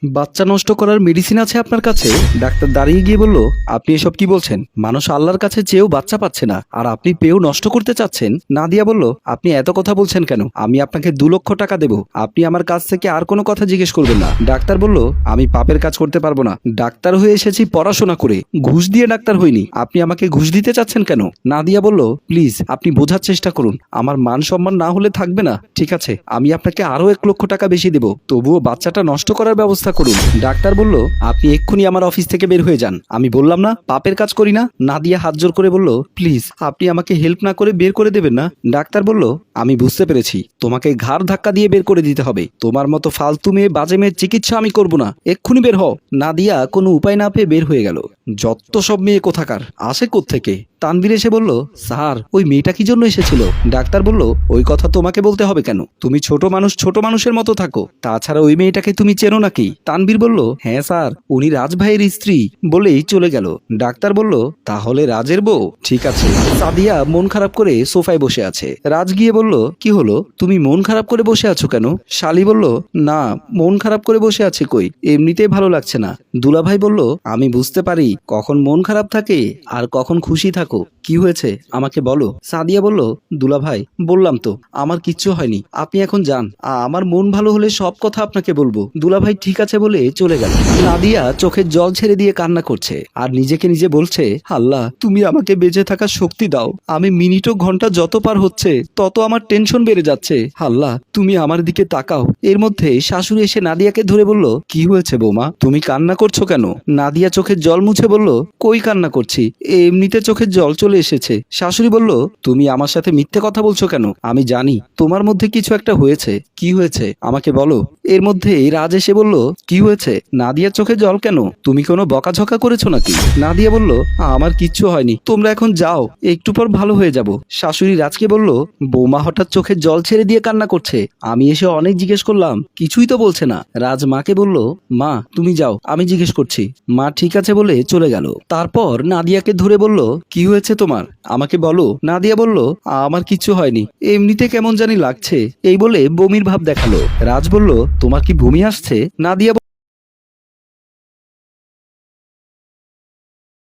বাচ্চা নষ্ট করার মেডিসিন আছে আপনার কাছে? ডাক্তার দাঁড়িয়ে গিয়ে বলল, আপনি এসব কি বলছেন? মানুষ আল্লাহর কাছে চেয়েও বাচ্চা পাচ্ছে না, আর আপনি পেয়েও নষ্ট করতে চাচ্ছেন? নাদিয়া বলল, আপনি এত কথা বলছেন কেন? আমি আপনাকে 2 লক্ষ টাকা দেব, আপনি আমার কাছ থেকে আর কোনো কথা জিজ্ঞেস করবেন না। ডাক্তার বলল, আমি পাপের কাজ করতে পারবো না। ডাক্তার হয়ে এসেছি পড়াশোনা করে, ঘুষ দিয়ে ডাক্তার হইনি। আপনি আমাকে ঘুষ দিতে চাচ্ছেন কেন? নাদিয়া বলল, প্লিজ আপনি বোঝার চেষ্টা করুন, আমার মান সম্মান না হলে থাকবে না। ঠিক আছে, আমি আপনাকে আরো 1 লক্ষ টাকা বেশি দেব, তবুও বাচ্চাটা নষ্ট করার ব্যবস্থা করুন। ডাক্তার বলল, আপনি এক্ষুনি আমার অফিস থেকে বের হয়ে যান। আমি বললাম না পাপের কাজ করি না? নাদিয়া হাত জোর করে বলল, প্লিজ আপনি আমাকে হেল্প না করে বের করে দেবেন না। ডাক্তার বলল, আমি বুঝতে পেরেছি, তোমাকে ঘাড় ধাক্কা দিয়ে বের করে দিতে হবে। তোমার মতো ফালতু মেয়ে বাজে মেয়ের চিকিৎসা আমি করব না, এক্ষুনি বের হও। নাদিয়া কোনো উপায় না পেয়ে বের হয়ে গেল। যত সব মেয়ে কোথাকার, আসে কোত্থেকে? তানভীর এসে বলল, স্যার ওই মেয়েটা কি জন্য এসেছিল? ডাক্তার বলল, ওই কথা তোমাকে বলতে হবে কেন? তুমি ছোট মানুষ ছোট মানুষের মতো থাকো, তাছাড়া ওই মেয়েটাকে তুমি চেনো নাকি? তানভীর বলল, হ্যাঁ স্যার, উনি রাজ ভাইয়ের স্ত্রী, বলেই চলে গেল। ডাক্তার বলল, তাহলে রাজের বউ? ঠিক আছে। সাদিয়া মন খারাপ করে সোফায় বসে আছে। রাজ গিয়ে বলল, কি হলো, তুমি মন খারাপ করে বসে আছো কেন? শালি বলল, না মন খারাপ করে বসে আছি কই, এমনিতেই ভালো লাগছে না। দুলাভাই বলল, আমি বুঝতে পারি কখন মন খারাপ থাকে আর কখন খুশি থাকো। কি হয়েছে আমাকে বলো। সাদিয়া বলল, দুলাভাই বললাম তো আমার কিচ্ছু হয়নি, আপনি এখন যান, আমার মন ভালো হলে সব কথা আপনাকে বলবো। দুলাভাই ঠিক আছে বলে চলে গেল। নাদিয়া চোখের জল ছেড়ে দিয়ে কান্না করছে আর নিজেকে নিজে বলছে, আল্লাহ তুমি আমাকে বেঁচে থাকার শক্তি দাও। আমি মিনিট ও ঘন্টা যত পার হচ্ছে তত আমার টেনশন বেড়ে যাচ্ছে। আল্লাহ তুমি আমার দিকে তাকাও। এর মধ্যে শাশুড়ি এসে নাদিয়াকে ধরে বলল, কি হয়েছে বৌমা, তুমি কান্না করছো কেন? নাদিয়া চোখের জল মুছে বলল, কই কান্না করছি, এমনিতে চোখের জল চলে এসেছে। শাশুড়ি বলল, তুমি আমার সাথে মিথ্যে কথা বলছো কেন? আমি জানি তোমার মধ্যে কিছু একটা হয়েছে। কি হয়েছে আমাকে বলো। এর মধ্যে রাজ এসে বলল, কি হয়েছে, নাদিয়ার চোখে জল কেন? তুমি কোনো বকাঝকা করেছো নাকি? নাদিয়া বলল, আমার কিচ্ছু হয়নি, তোমরা এখন যাও, একটু পর ভালো হয়ে যাব। শাশুড়ি রাজকে বলল, বৌমা হঠাৎ চোখে জল ছেড়ে দিয়ে কান্না করছে, আমি এসে অনেক জিজ্ঞেস করলাম, কিছুই তো বলছে না। রাজ মাকে বলল, মা তুমি যাও, আমি জিজ্ঞেস করছি। মা ঠিক আছে বলে চলে গেল। তারপর নাদিয়াকে ধরে বলল, কি হয়েছে তোমার, আমাকে বলো। নাদিয়া বলল, আমার কিচ্ছু হয়নি, এমনিতে কেমন জানি লাগছে, এই বলে বমির ভাব দেখালো। রাজ বলল, তোমার কি বমি আসছে? নাদিয়া